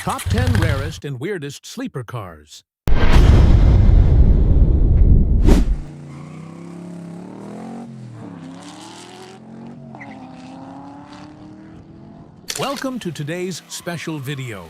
Top 10 Rarest and Weirdest Sleeper Cars. Welcome to today's special video.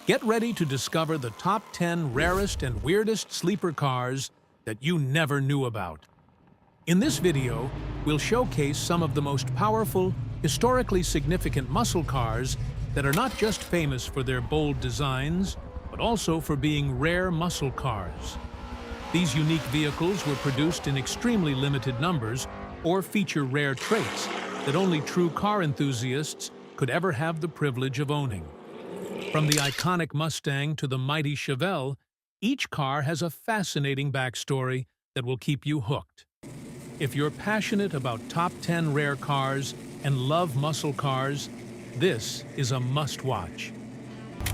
Get ready to discover the top 10 rarest and weirdest sleeper cars that you never knew about. In this video, we'll showcase some of the most powerful, historically significant muscle cars that are not just famous for their bold designs, but also for being rare muscle cars. These unique vehicles were produced in extremely limited numbers or feature rare traits that only true car enthusiasts could ever have the privilege of owning. From the iconic Mustang to the mighty Chevelle, each car has a fascinating backstory that will keep you hooked. If you're passionate about top 10 rare cars and love muscle cars, this is a must-watch.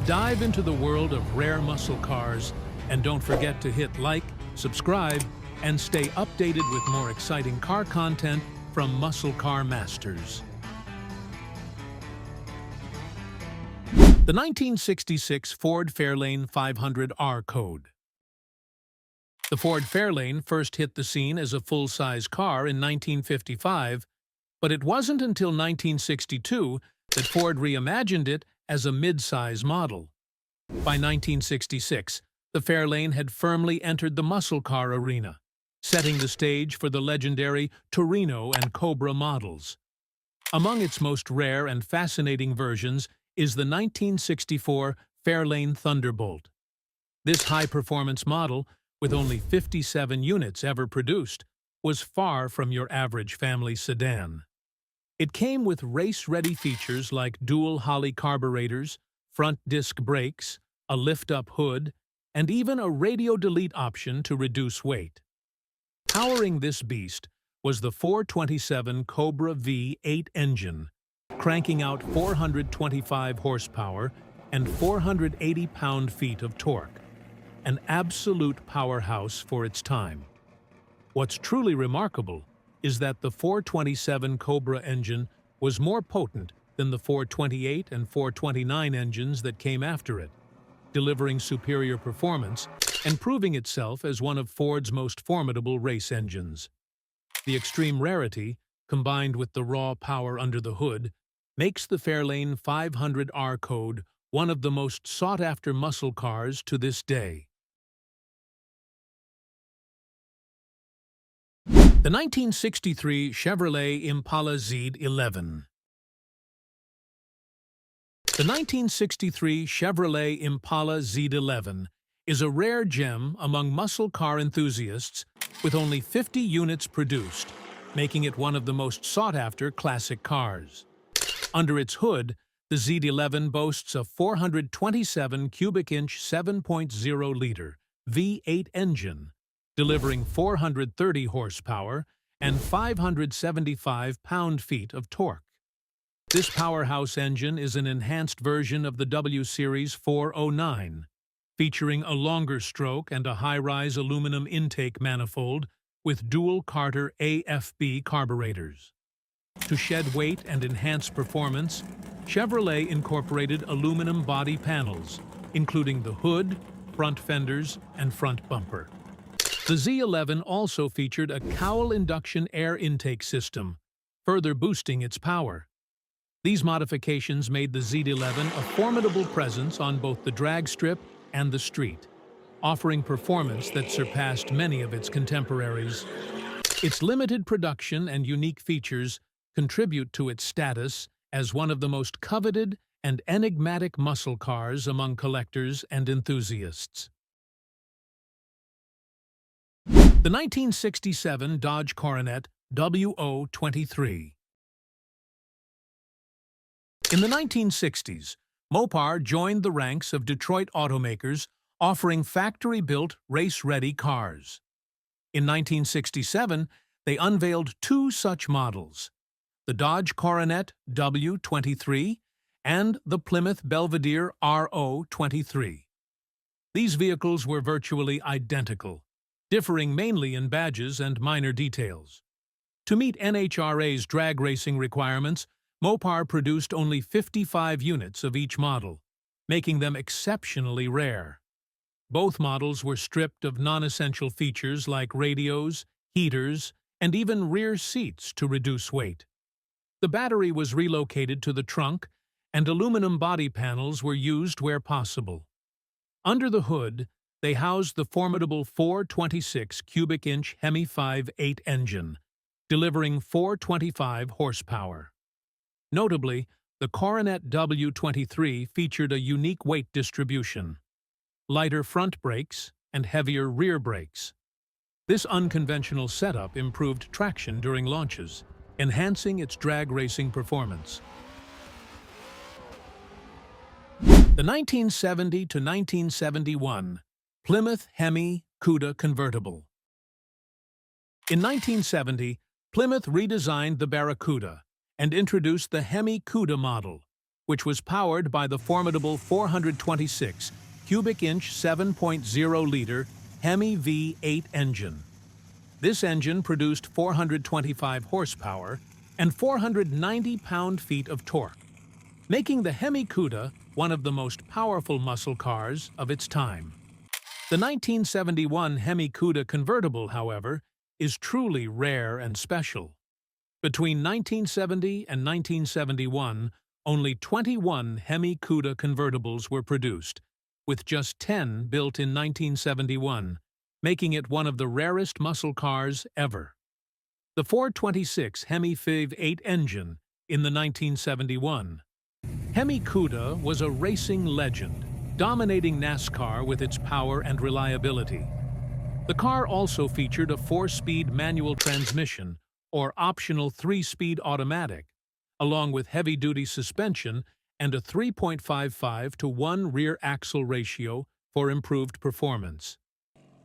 Dive into the world of rare muscle cars, and don't forget to hit like, subscribe, and stay updated with more exciting car content from muscle car masters. The 1966 Ford Fairlane 500R Code. The Ford Fairlane first hit the scene as a full-size car in 1955, but it wasn't until 1962 that Ford reimagined it as a mid-size model. By 1966, the Fairlane had firmly entered the muscle car arena, setting the stage for the legendary Torino and Cobra models. Among its most rare and fascinating versions is the 1964 Fairlane Thunderbolt. This high-performance model, with only 57 units ever produced, was far from your average family sedan. It came with race-ready features like dual Holley carburetors, front disc brakes, a lift-up hood, and even a radio delete option to reduce weight. Powering this beast was the 427 Cobra V8 engine, cranking out 425 horsepower and 480 pound-feet of torque, an absolute powerhouse for its time. What's truly remarkable is that the 427 Cobra engine was more potent than the 428 and 429 engines that came after it, delivering superior performance and proving itself as one of Ford's most formidable race engines. The extreme rarity, combined with the raw power under the hood, makes the Fairlane 500R Code one of the most sought-after muscle cars to this day. The 1963 Chevrolet Impala Z11. The 1963 Chevrolet Impala Z11 is a rare gem among muscle car enthusiasts with only 50 units produced, making it one of the most sought-after classic cars. Under its hood, the Z11 boasts a 427 cubic inch 7.0-liter V8 engine, delivering 430 horsepower and 575 pound-feet of torque. This powerhouse engine is an enhanced version of the W Series 409, featuring a longer stroke and a high-rise aluminum intake manifold with dual Carter AFB carburetors. To shed weight and enhance performance, Chevrolet incorporated aluminum body panels, including the hood, front fenders, and front bumper. The Z11 also featured a cowl induction air intake system, further boosting its power. These modifications made the Z11 a formidable presence on both the drag strip and the street, offering performance that surpassed many of its contemporaries. Its limited production and unique features contribute to its status as one of the most coveted and enigmatic muscle cars among collectors and enthusiasts. The 1967 Dodge Coronet WO23. In the 1960s, Mopar joined the ranks of Detroit automakers offering factory-built, race-ready cars. In 1967, they unveiled two such models, the Dodge Coronet W23 and the Plymouth Belvedere RO23. These vehicles were virtually identical, differing mainly in badges and minor details. To meet NHRA's drag racing requirements, Mopar produced only 55 units of each model, making them exceptionally rare. Both models were stripped of non-essential features like radios, heaters, and even rear seats to reduce weight. The battery was relocated to the trunk, and aluminum body panels were used where possible. Under the hood, they housed the formidable 426 cubic inch Hemi 5.8 engine, delivering 425 horsepower. Notably, the Coronet W23 featured a unique weight distribution: lighter front brakes and heavier rear brakes. This unconventional setup improved traction during launches, enhancing its drag racing performance. The 1970 to 1971 Plymouth Hemi Cuda Convertible. In 1970, Plymouth redesigned the Barracuda and introduced the Hemi Cuda model, which was powered by the formidable 426 cubic inch 7.0-liter Hemi V8 engine. This engine produced 425 horsepower and 490 pound-feet of torque, making the Hemi Cuda one of the most powerful muscle cars of its time. The 1971 Hemi Cuda Convertible, however, is truly rare and special. Between 1970 and 1971, only 21 Hemi Cuda convertibles were produced, with just 10 built in 1971, making it one of the rarest muscle cars ever. The 426 Hemi 5.8 engine in the 1971 Hemi Cuda was a racing legend, dominating NASCAR with its power and reliability. The car also featured a 4-speed manual transmission or optional 3-speed automatic, along with heavy-duty suspension and a 3.55-to-1 rear axle ratio for improved performance.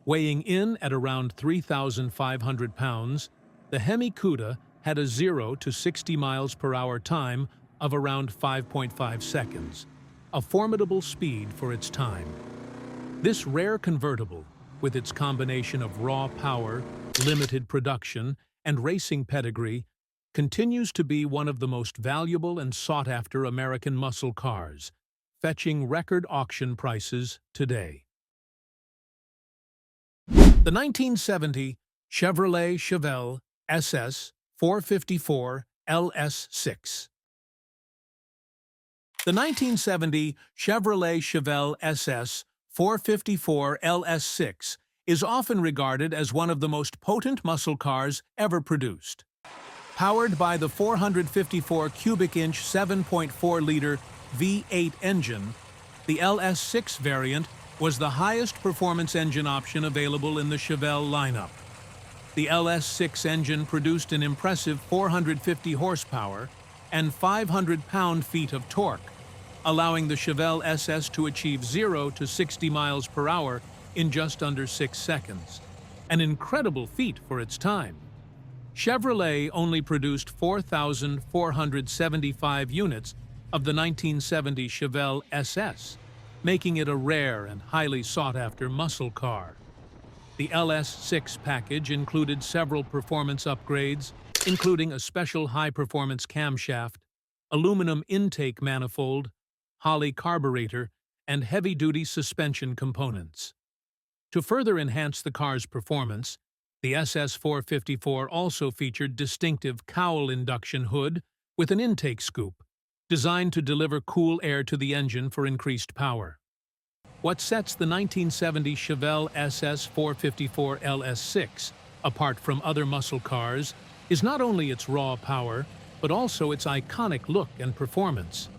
Weighing in at around 3,500 pounds, the Hemi Cuda had a 0 to 60 miles per hour time of around 5.5 seconds, a formidable speed for its time. This rare convertible, with its combination of raw power, limited production, and racing pedigree, continues to be one of the most valuable and sought-after American muscle cars, fetching record auction prices today. The 1970 Chevelle SS 454 LS6. The 1970 Chevelle SS 454 LS6 is often regarded as one of the most potent muscle cars ever produced. Powered by the 454 cubic inch 7.4-liter V8 engine, the LS6 variant was the highest performance engine option available in the Chevelle lineup. The LS6 engine produced an impressive 450 horsepower and 500 pound-feet of torque, allowing the Chevelle SS to achieve 0 to 60 miles per hour in just under 6 seconds, an incredible feat for its time. Chevrolet only produced 4,475 units of the 1970 Chevelle SS, making it a rare and highly sought-after muscle car. The LS6 package included several performance upgrades, including a special high-performance camshaft, aluminum intake manifold, Holley carburetor, and heavy-duty suspension components. To further enhance the car's performance, the SS454 also featured distinctive cowl induction hood with an intake scoop, designed to deliver cool air to the engine for increased power. What sets the 1970 Chevelle SS454 LS6 apart from other muscle cars is not only its raw power, but also its iconic look and performance.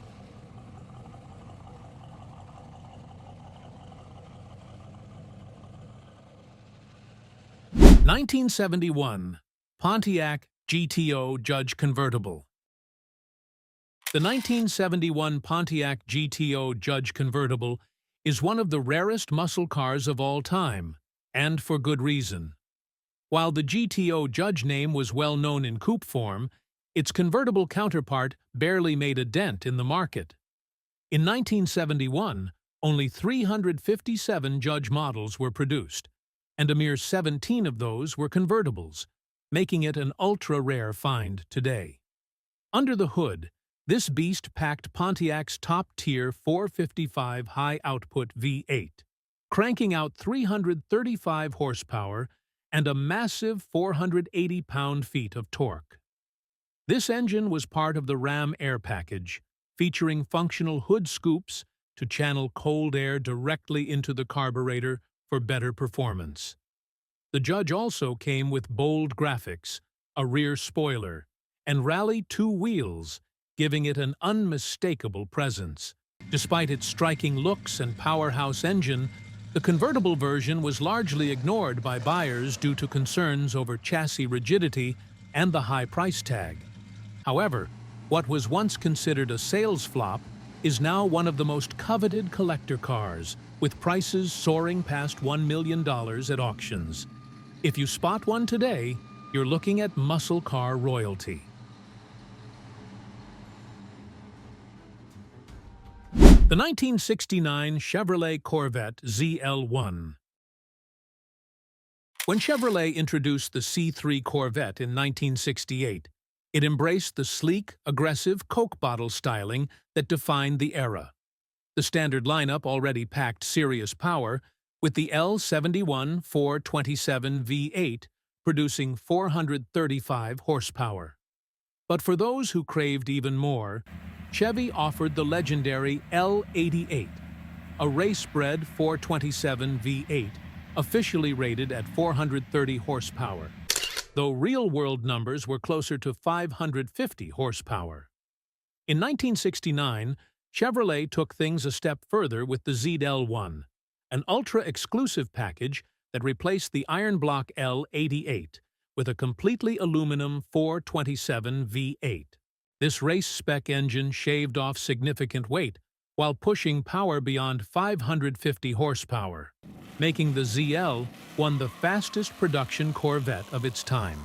1971 Pontiac GTO Judge Convertible. The 1971 Pontiac GTO Judge Convertible is one of the rarest muscle cars of all time, and for good reason. While the GTO Judge name was well known in coupe form, its convertible counterpart barely made a dent in the market. In 1971, only 357 Judge models were produced, and a mere 17 of those were convertibles, making it an ultra-rare find today. Under the hood, This beast packed Pontiac's top-tier 455 high-output V8, cranking out 335 horsepower and a massive 480 pound-feet of torque. This engine was part of the Ram Air package, featuring functional hood scoops to channel cold air directly into the carburetor for better performance. The Judge also came with bold graphics, a rear spoiler, and Rally 2 wheels, giving it an unmistakable presence. Despite its striking looks and powerhouse engine, the convertible version was largely ignored by buyers due to concerns over chassis rigidity and the high price tag. However, what was once considered a sales flop is now one of the most coveted collector cars, with prices soaring past $1 million at auctions. If you spot one today, you're looking at muscle car royalty. The 1969 Chevrolet Corvette ZL1. When Chevrolet introduced the C3 Corvette in 1968, it embraced the sleek, aggressive Coke bottle styling that defined the era. The standard lineup already packed serious power, with the L71 427 V8 producing 435 horsepower. But for those who craved even more, Chevy offered the legendary L88, a race-bred 427 V8, officially rated at 430 horsepower, though real-world numbers were closer to 550 horsepower. In 1969, Chevrolet took things a step further with the ZL1, an ultra-exclusive package that replaced the iron block L88 with a completely aluminum 427 V8. This race-spec engine shaved off significant weight while pushing power beyond 550 horsepower, making the ZL one the fastest production Corvette of its time.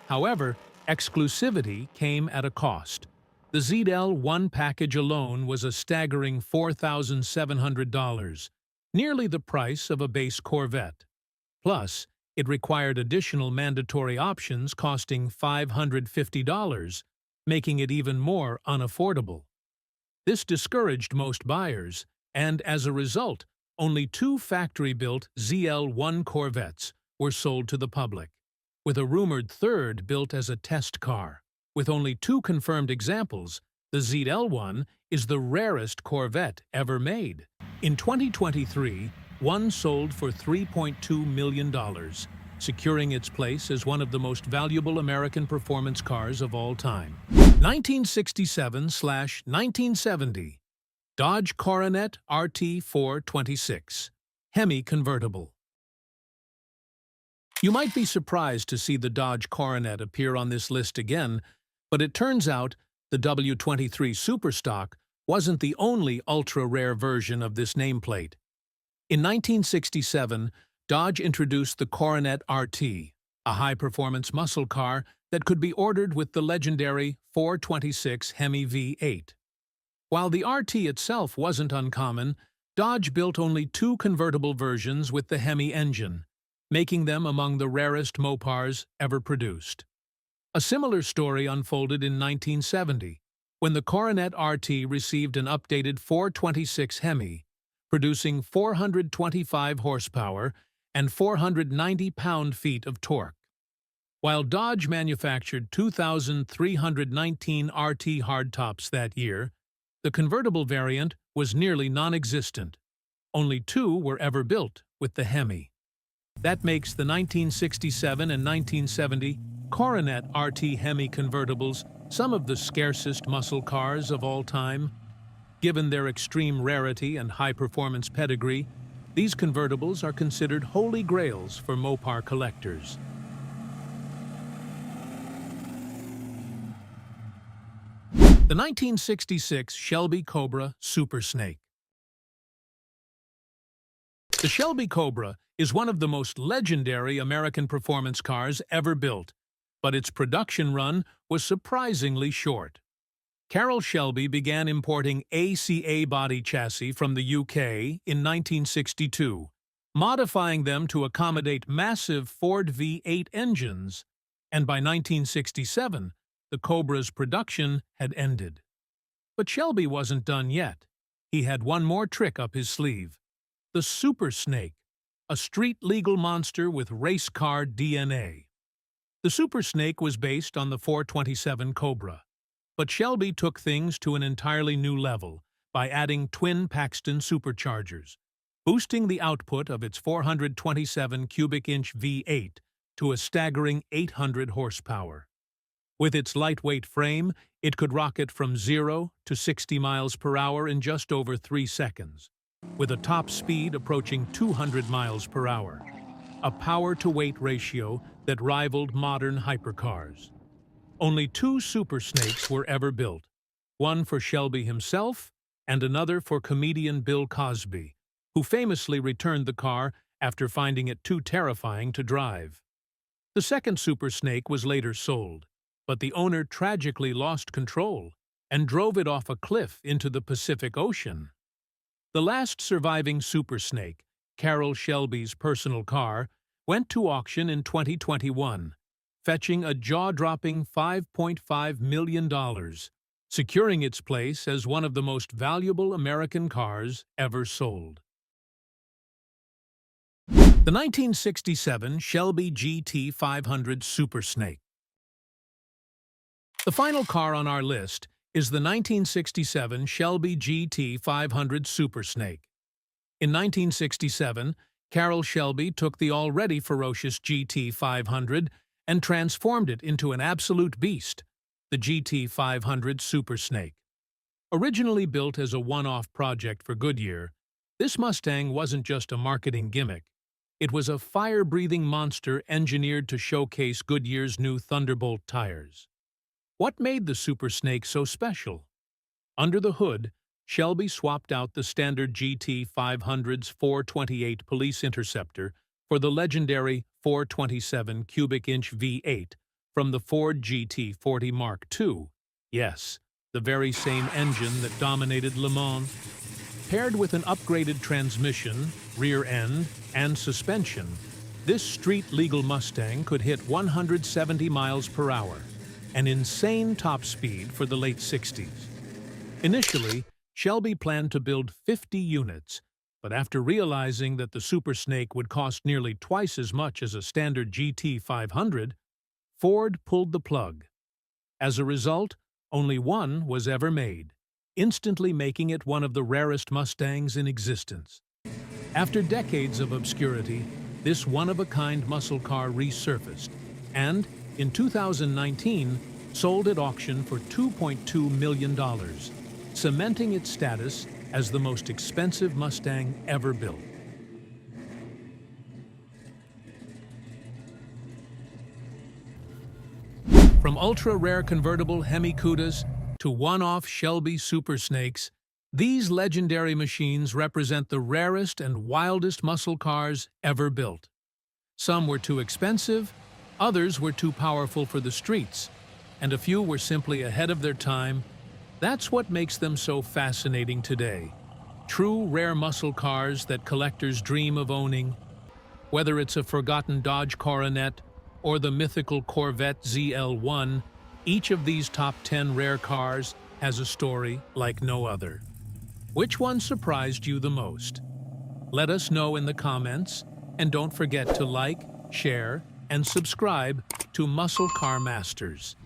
However, exclusivity came at a cost. The ZL1 package alone was a staggering $4,700, nearly the price of a base Corvette. Plus, it required additional mandatory options costing $550, making it even more unaffordable. This discouraged most buyers, and as a result, only 2 factory-built ZL1 Corvettes were sold to the public, with a rumored third built as a test car. With only 2 confirmed examples, the ZL1 is the rarest Corvette ever made. In 2023, one sold for $3.2 million, securing its place as one of the most valuable American performance cars of all time. 1967/1970 Dodge Coronet RT426 Hemi convertible. You might be surprised to see the Dodge Coronet appear on this list again, but it turns out the W23 Superstock wasn't the only ultra-rare version of this nameplate. In 1967, Dodge introduced the Coronet RT, a high-performance muscle car that could be ordered with the legendary 426 Hemi V8. While the RT itself wasn't uncommon, Dodge built only 2 convertible versions with the Hemi engine, making them among the rarest Mopars ever produced. A similar story unfolded in 1970, when the Coronet RT received an updated 426 Hemi, producing 425 horsepower and 490 pound-feet of torque. While Dodge manufactured 2,319 RT hardtops that year, the convertible variant was nearly non-existent. Only 2 were ever built with the Hemi. That makes the 1967 and 1970 Coronet RT Hemi convertibles some of the scarcest muscle cars of all time. Given their extreme rarity and high-performance pedigree, these convertibles are considered holy grails for Mopar collectors. The 1966 Shelby Cobra Super Snake. The Shelby Cobra is one of the most legendary American performance cars ever built, but its production run was surprisingly short. Carroll Shelby began importing ACA body chassis from the UK in 1962, modifying them to accommodate massive Ford V8 engines, and by 1967, the Cobra's production had ended. But Shelby wasn't done yet. He had one more trick up his sleeve. The Super Snake, a street-legal monster with race car DNA. The Super Snake was based on the 427 Cobra. But Shelby took things to an entirely new level by adding twin Paxton superchargers, boosting the output of its 427 cubic-inch V8 to a staggering 800 horsepower. With its lightweight frame, it could rocket from 0 to 60 miles per hour in just over 3 seconds, with a top speed approaching 200 miles per hour, a power-to-weight ratio that rivaled modern hypercars. Only 2 Super Snakes were ever built, one for Shelby himself and another for comedian Bill Cosby, who famously returned the car after finding it too terrifying to drive. The second Super Snake was later sold, but the owner tragically lost control and drove it off a cliff into the Pacific Ocean. The last surviving Super Snake, Carroll Shelby's personal car, went to auction in 2021, fetching a jaw-dropping $5.5 million, securing its place as one of the most valuable American cars ever sold. The 1967 Shelby GT 500 Super Snake. The final car on our list is the 1967 Shelby GT 500 Super Snake. In 1967, Carroll Shelby took the already ferocious GT 500 and transformed it into an absolute beast, the GT 500 Super Snake. Originally built as a one-off project for Goodyear, this Mustang wasn't just a marketing gimmick. It was a fire-breathing monster engineered to showcase Goodyear's new Thunderbolt tires. What made the Super Snake so special? Under the hood, Shelby swapped out the standard GT 500's 428 Police Interceptor for the legendary 427 cubic-inch V8 from the Ford GT40 Mark II. Yes, the very same engine that dominated Le Mans. Paired with an upgraded transmission, rear end, and suspension, this street-legal Mustang could hit 170 miles per hour, an insane top speed for the late 60s. Initially, Shelby planned to build 50 units, but after realizing that the Super Snake would cost nearly twice as much as a standard GT 500, Ford pulled the plug. As a result, only one was ever made, instantly making it one of the rarest Mustangs in existence. After decades of obscurity, this one-of-a-kind muscle car resurfaced and, in 2019, sold at auction for $2.2 million, cementing its status as the most expensive Mustang ever built. From ultra-rare convertible Hemi-Cudas to one-off Shelby Super Snakes, these legendary machines represent the rarest and wildest muscle cars ever built. Some were too expensive, others were too powerful for the streets, and a few were simply ahead of their time. That's what makes them so fascinating today. True rare muscle cars that collectors dream of owning. Whether it's a forgotten Dodge Coronet or the mythical Corvette ZL1, each of these top 10 rare cars has a story like no other. Which one surprised you the most? Let us know in the comments, and don't forget to like, share, and subscribe to Muscle Car Masters.